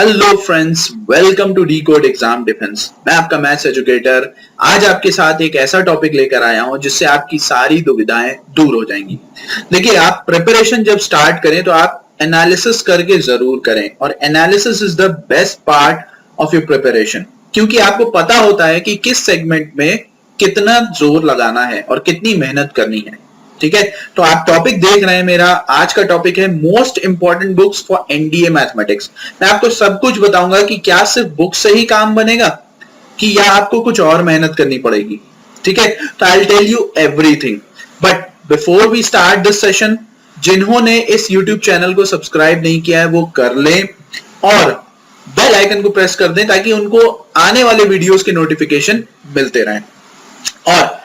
Hello friends, welcome to the code exam defence. मैं आपका maths educator आज आपके साथ एक ऐसा टॉपिक लेकर आया हूं जिससे आपकी सारी दुविधाएं दूर हो जाएंगी। देखिए, आप प्रिपरेशन जब स्टार्ट करें तो आप एनालिसिस करके जरूर करें, और analysis is the best part of your preparation, क्योंकि आपको पता होता है कि किस सेगमेंट में कितना जोर लगाना है और कितनी मेहनत करनी है। ठीक है, तो आप टॉपिक देख रहे हैं। मेरा आज का टॉपिक है most important books for NDA mathematics. मैं आपको सब कुछ बताऊंगा कि क्या सिर्फ बुक से ही काम बनेगा कि या आपको कुछ और मेहनत करनी पड़ेगी। ठीक है, तो I will tell you everything, but before we start this session, जिन्होंने इस यूट्यूब चैनल को सब्सक्राइब नहीं किया है वो कर लें और बेल आइकन को प्रेस कर दें ताकि उनको आने वाले वीडियोस के नोटिफिकेशन मिलते रहें। और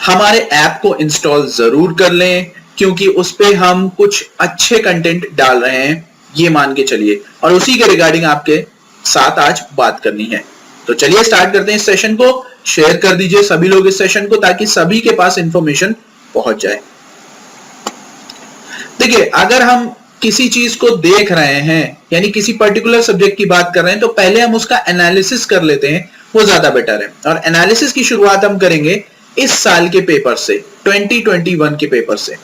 हमारे ऐप को इंस्टॉल जरूर कर लें, क्योंकि उस पे हम कुछ अच्छे कंटेंट डाल रहे हैं, ये मान के चलिए, और उसी के रिगार्डिंग आपके साथ आज बात करनी है। तो चलिए स्टार्ट करते हैं इस सेशन को। शेयर कर दीजिए सभी लोग इस सेशन को, ताकि सभी के पास इंफॉर्मेशन पहुंच जाए। देखिए, अगर हम किसी चीज को देख रहे हैं, यानी किसी पर्टिकुलर सब्जेक्ट की बात कर रहे हैं, तो पहले हम उसका एनालिसिस कर लेते हैं, वो ज्यादा बेटर है। और एनालिसिस की शुरुआत हम करेंगे इस साल के पेपर से, 2021 के पेपर से।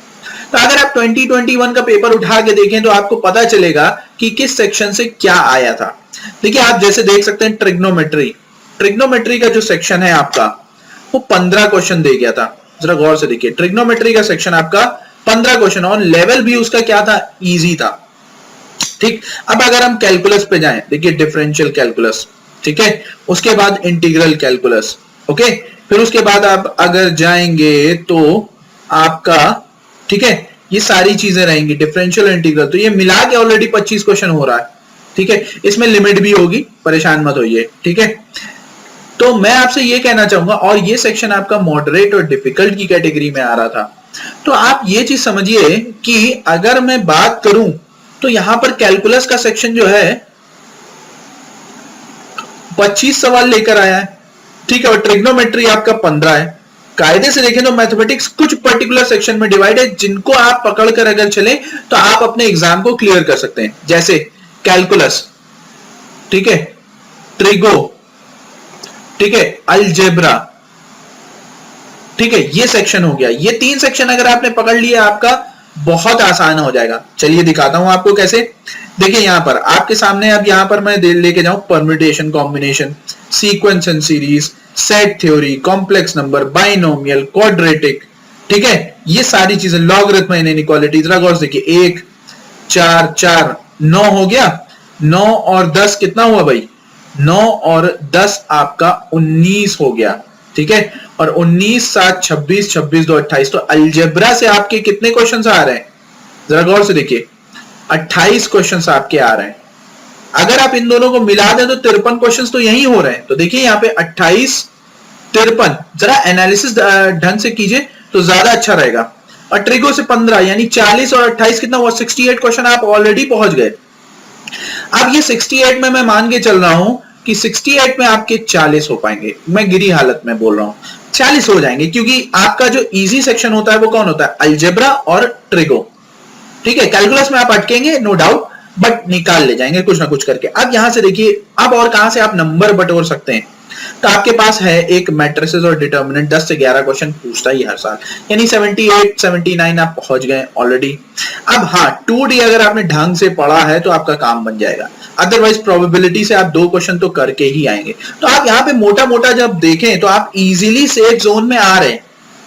तो अगर आप 2021 का पेपर उठा के देखें तो आपको पता चलेगा कि किस सेक्शन से क्या आया था। देखिए, आप जैसे देख सकते हैं ट्रिग्नोमेट्री का जो सेक्शन है आपका, वो 15 क्वेश्चन दे गया था। जरा गौर से देखिए, ट्रिग्नोमेट्री का सेक्शन आपका 15 क्वेश्चन, और लेवल भी उसका क्या था, इजी था। ठीक, अब अगर हम कैलकुलस पे जाएं, देखिए डिफरेंशियल कैलकुलस, ठीक है, उसके बाद इंटीग्रल कैलकुलस, ओके, फिर उसके बाद आप अगर जाएंगे तो आपका, ठीक है, ये सारी चीजें रहेंगी, डिफरेंशियल इंटीग्रल। तो ये मिला के ऑलरेडी 25 क्वेश्चन हो रहा है। ठीक है, इसमें लिमिट भी होगी, परेशान मत होइए। ठीक है, तो मैं आपसे ये कहना चाहूंगा, और ये सेक्शन आपका मॉडरेट और डिफिकल्ट की कैटेगरी में आ रहा था। तो आप ये चीज समझिए कि अगर मैं बात करूं तो यहां पर कैलकुलस का सेक्शन जो है 25 सवाल लेकर आया है। ठीक है, और ट्रिग्नोमेट्री आपका 15 है। कायदे से देखें तो मैथमेटिक्स कुछ पर्टिकुलर सेक्शन में डिवाइड है, जिनको आप पकड़कर अगर चले तो आप अपने एग्जाम को क्लियर कर सकते हैं। जैसे कैलकुलस, ठीक है, ट्रिगो, ठीक है, अलजेब्रा, ठीक है, ये सेक्शन हो गया। ये 3 सेक्शन अगर आपने पकड़ लिया आपका बहुत आसान हो जाएगा। चलिए दिखाता हूं आपको कैसे। देखिए, यहां पर आपके सामने, अब यहां पर मैं लेके जाऊं permutation, combination, sequence and series, set theory, complex number, binomial, quadratic, ठीक है, ये सारी चीजें, लॉगरिथम एंड इनइक्वालिटी। जरा गौर से देखिए, 1 4 4 9 हो गया। 9 और 10 कितना हुआ भाई? 9 और 10 आपका 19 हो गया। ठीक है, और 19 7 26, 26 2 28। तो अलजेब्रा से आपके कितने क्वेश्चंस आ रहे हैं? जरा गौर से देखिए, 28 क्वेश्चंस आपके आ रहे हैं। अगर आप इन दोनों को मिला दें तो 53 क्वेश्चंस तो यही हो रहे हैं। तो देखिए यहाँ पे 28 53, जरा एनालिसिस ढंग से कीजिए तो ज्यादा अच्छा रहेगा। और ट्रिगो से 15, यानी 40 और 28 कितना हुआ? 68 क्वेश्चन आप ऑलरेडी पहुंच गए। अब ये 68 में मैं मान के चल रहा हूं कि 68 में आपके 40 हो पाएंगे। मैं गिरी हालत में बोल रहा हूं, 40 हो जाएंगे, क्योंकि आपका जो इजी सेक्शन होता है वो कौन होता है? अलजेब्रा और ट्रिगो। ठीक है, कैलकुलस में आप अटकेंगे नो डाउट, बट निकाल ले जाएंगे कुछ ना कुछ करके। अब यहां से देखिए, अब और कहां से आप नंबर बटोर सकते हैं? तो आपके पास है एक मैट्रिसेस और डिटर्मिनेंट, 10 से 11 क्वेश्चन पूछता ही हर साल, यानी 78 79 आप पहुंच गए ऑलरेडी। अब हाँ, 2D अगर आपने ढंग से पढ़ा है तो आपका काम बन जाएगा, अदरवाइज प्रोबेबिलिटी से आप 2 क्वेश्चन तो करके ही आएंगे। तो आप यहाँ पे मोटा मोटा जब देखें तो आप इजीली सेफ जोन में आ रहे हैं,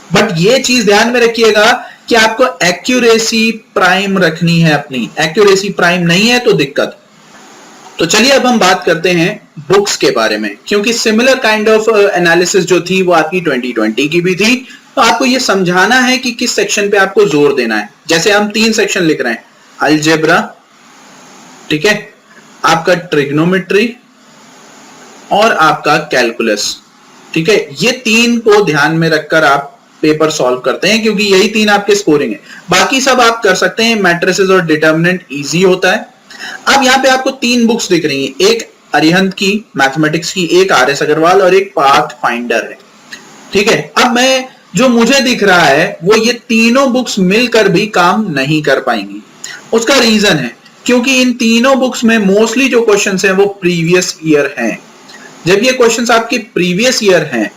बट ये चीज ध्यान में रखिएगा कि आपको एक्यूरेसी प्राइम रखनी है अपनी। एक्यूरेसी प्राइम नहीं है तो दिक्कत। तो चलिए अब हम बात करते हैं बुक्स के बारे में, क्योंकि सिमिलर काइंड ऑफ एनालिसिस जो थी वो आपकी 2020 की भी थी। तो आपको ये समझाना है कि किस सेक्शन पे आपको जोर देना है। जैसे हम 3 सेक्शन लिख रहे हैं, अलजेब्रा, ठीक है, आपका ट्रिग्नोमेट्री और आपका कैलकुलस। ठीक है, ये 3 को ध्यान में रखकर आप पेपर सॉल्व करते हैं, क्योंकि यही 3 आपके स्कोरिंग है। बाकी सब आप कर सकते हैं, मैट्रिसेस और डिटर्मिनेंट इजी होता है। अब यहाँ पे आपको 3 बुक्स दिख रही हैं, एक अरिहंत की मैथमेटिक्स की, एक आर एस अग्रवाल और एक पाथ फाइंडर है। ठीक है, अब मैं जो मुझे दिख रहा है वो ये तीनों बुक्स मिलकर भी काम नहीं कर पाएंगी। उसका रीजन है क्योंकि इन तीनों बुक्स में मोस्टली जो क्वेश्चंस हैं वो प्रीवियस ईयर हैं। जब ये क्वेश्चंस आपके प्रीवियस ईयर हैं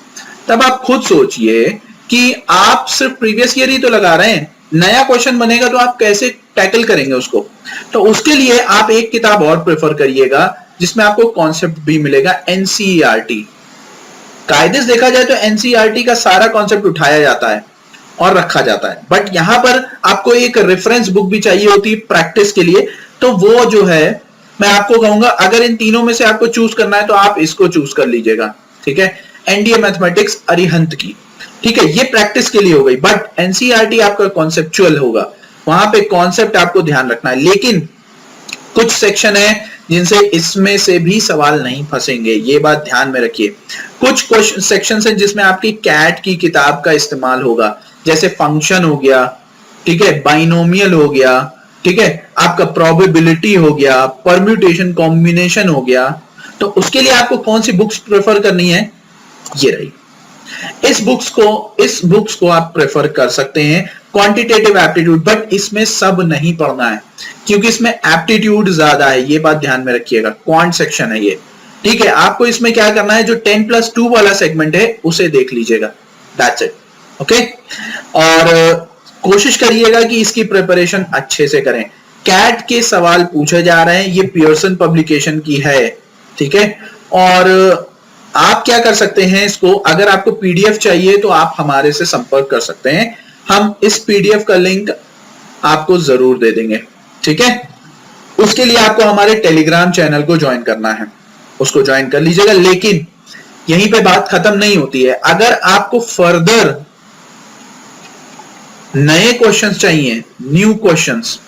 तब आप खुद सोचिए कि आप सिर्फ प्रीवियस ईयर ही तो लगा रहे हैं, नया क्वेश्चन बनेगा तो आप कैसे टैकल करेंगे उसको। तो उसके लिए आप एक किताब और प्रेफर करिएगा जिसमें आपको कॉन्सेप्ट भी मिलेगा, एनसीईआरटी। कायदे से देखा जाए तो एनसीईआरटी का सारा कॉन्सेप्ट उठाया जाता है और रखा जाता है, बट यहां पर आपको एक रेफरेंस बुक भी चाहिए होती है प्रैक्टिस के लिए। तो वो जो है मैं आपको कहूंगा, अगर इन तीनों में से आपको चूज करना है तो आप इसको चूज कर लीजिएगा, ठीक है, एनडीए मैथमेटिक्स अरिहंत की, ठीक है। ये प्रैक्टिस के लिए हो गई, बट एनसीईआरटी आपका कॉन्सेप्चुअल होगा, वहां पे कॉन्सेप्ट आपको ध्यान रखना है। लेकिन कुछ सेक्शन है जिनसे इसमें से भी सवाल नहीं फंसेंगे, ये बात ध्यान में रखिए। कुछ क्वेश्चन सेक्शन है जिसमें आपकी कैट की किताब का इस्तेमाल होगा, जैसे फंक्शन हो गया, ठीक है, बाइनोमियल हो गया, ठीक है, आपका प्रोबेबिलिटी हो गया, परम्यूटेशन कॉम्बिनेशन हो गया। तो उसके लिए आपको कौन सी बुक्स प्रेफर करनी है, ये रही। इस बुक्स को आप प्रेफर कर सकते हैं, क्वांटिटेटिव एप्टीट्यूड, बट इसमें सब नहीं पढ़ना है क्योंकि इसमें एप्टीट्यूड ज्यादा है, ये बात ध्यान में रखिएगा। क्वांट सेक्शन है ये, ठीक है। आपको इसमें क्या करना है, जो 10+2 वाला सेगमेंट है उसे देख लीजिएगा, दैट्स इट, ओके। और कोशिश करिएगा कि इसकी प्रिपरेशन अच्छे से करें। कैट के सवाल पूछे जा रहे हैं, ये पियर्सन पब्लिकेशन की है, ठीक है। और आप क्या कर सकते हैं, इसको अगर आपको पीडीएफ चाहिए तो आप हमारे से संपर्क कर सकते हैं, हम इस पीडीएफ का लिंक आपको जरूर दे देंगे, ठीक है। उसके लिए आपको हमारे टेलीग्राम चैनल को ज्वाइन करना है, उसको ज्वाइन कर लीजिएगा। लेकिन यहीं पे बात खत्म नहीं होती है, अगर आपको फर्दर नए क्वेश्चंस चाहिए, न्यू क्वेश्चंस,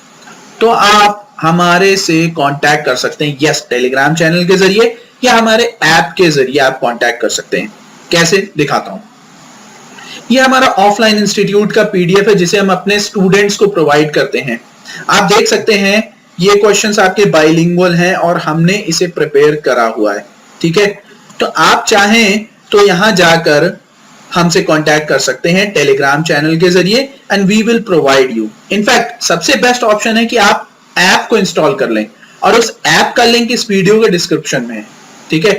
तो आप हमारे से कांटेक्ट कर सकते हैं, यस, टेलीग्राम चैनल के जरिए या हमारे ऐप के जरिए आप कांटेक्ट कर सकते हैं। कैसे, दिखाता हूं। ये हमारा ऑफलाइन इंस्टीट्यूट का पीडीएफ है जिसे हम अपने स्टूडेंट्स को प्रोवाइड करते हैं। आप देख सकते हैं ये क्वेश्चंस आपके बाइलिंगुअल हैं और हमने इसे प्रिपेयर करा हुआ है, ठीक है। तो आप चाहें तो यहां जाकर हमसे कांटेक्ट कर सकते हैं टेलीग्राम चैनल के जरिए, and we will provide you. In fact सबसे बेस्ट ऑप्शन है कि आप ऐप को इंस्टॉल कर लें, और उस ऐप का लिंक इस वीडियो के डिस्क्रिप्शन में है, ठीक है।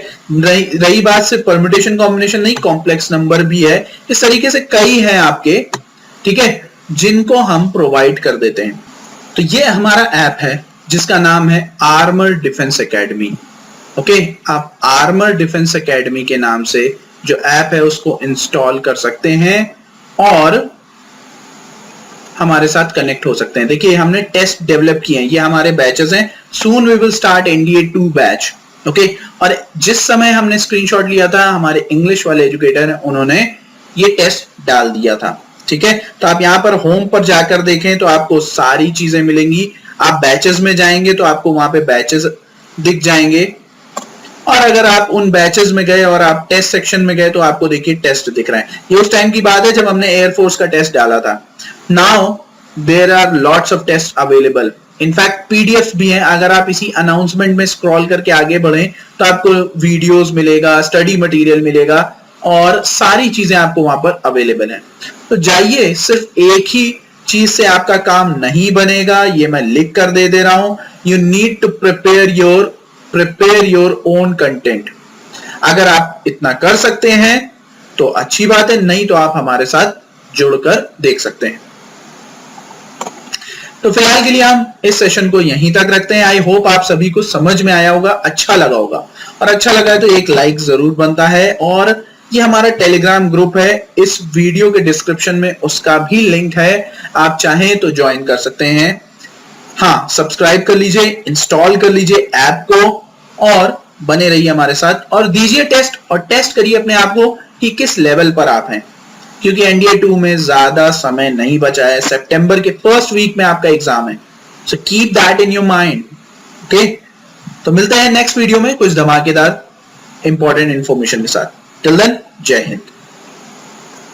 रही बात सिर्फ परम्यूटेशन कॉम्बिनेशन नहीं, कॉम्प्लेक्स नंबर भी है, इस तरीके से कई हैं आपके, ठीक है, जिनको हम प्रोवाइड कर देते हैं। तो ये हमारा ऐप है जिसका नाम है आर्मर डिफेंस एकेडमी, ओके। आप आर्मर डिफेंस एकेडमी के नाम से जो ऐप है उसको इंस्टॉल कर सकते हैं और हमारे साथ कनेक्ट हो सकते हैं। देखिए हमने टेस्ट डेवलप किए हैं, ये हमारे बैचेस हैं, soon we will start NDA 2 batch, okay. और जिस समय हमने स्क्रीनशॉट लिया था, हमारे इंग्लिश वाले एजुकेटर हैं, उन्होंने ये टेस्ट डाल दिया था, ठीक है। तो आप यहाँ पर होम पर जाकर देखें तो आपको सारी चीजें मिलेंगी। आप बैचेस में जाएंगे तो आपको वहां पे बैचेस दिख जाएंगे, और अगर आप उन बैचेस में गए और आप टेस्ट सेक्शन में गए तो आपको देखिए टेस्ट दिख रहा है। ये उस टाइम की बात है जब हमने एयरफोर्स का टेस्ट डाला था। Now there are lots of test available, in fact PDF भी हैं। अगर आप इसी अनाउंसमेंट में स्क्रॉल करके आगे बढ़े तो आपको वीडियोस मिलेगा, स्टडी मटेरियल मिलेगा, और सारी चीजें आपको वहां पर अवेलेबल हैं। तो जाइए, सिर्फ एक ही चीज से आपका काम नहीं बनेगा, ये मैं लिख कर दे रहा हूं। You need to prepare your own content. अगर आप इतना कर सकते हैं तो अच्छी बात है, नहीं तो आप हमारे साथ जुड़कर देख सकते हैं। तो फिलहाल के लिए हम इस सेशन को यहीं तक रखते हैं। आई होप आप सभी को समझ में आया होगा, अच्छा लगा होगा, और अच्छा लगा है तो एक लाइक जरूर बनता है। और ये हमारा टेलीग्राम ग्रुप है, इस वीडियो के डिस्क्रिप्शन में उसका भी लिंक है, आप चाहें तो ज्वाइन कर सकते हैं। हाँ, सब्सक्राइब कर लीजिए, इंस्टॉल कर लीजिए ऐप को, और बने रहिए हमारे साथ, और दीजिए टेस्ट, और टेस्ट करिए अपने आप को कि किस लेवल पर आप हैं, क्योंकि एनडीए 2 में ज्यादा समय नहीं बचा है। सितंबर के फर्स्ट वीक में आपका एग्जाम है, so keep that in your mind, okay. तो मिलते हैं नेक्स्ट वीडियो में कुछ धमाकेदार इंपॉर्टेंट इंफॉर्मेशन के साथ। टिल देन, जय हिंद।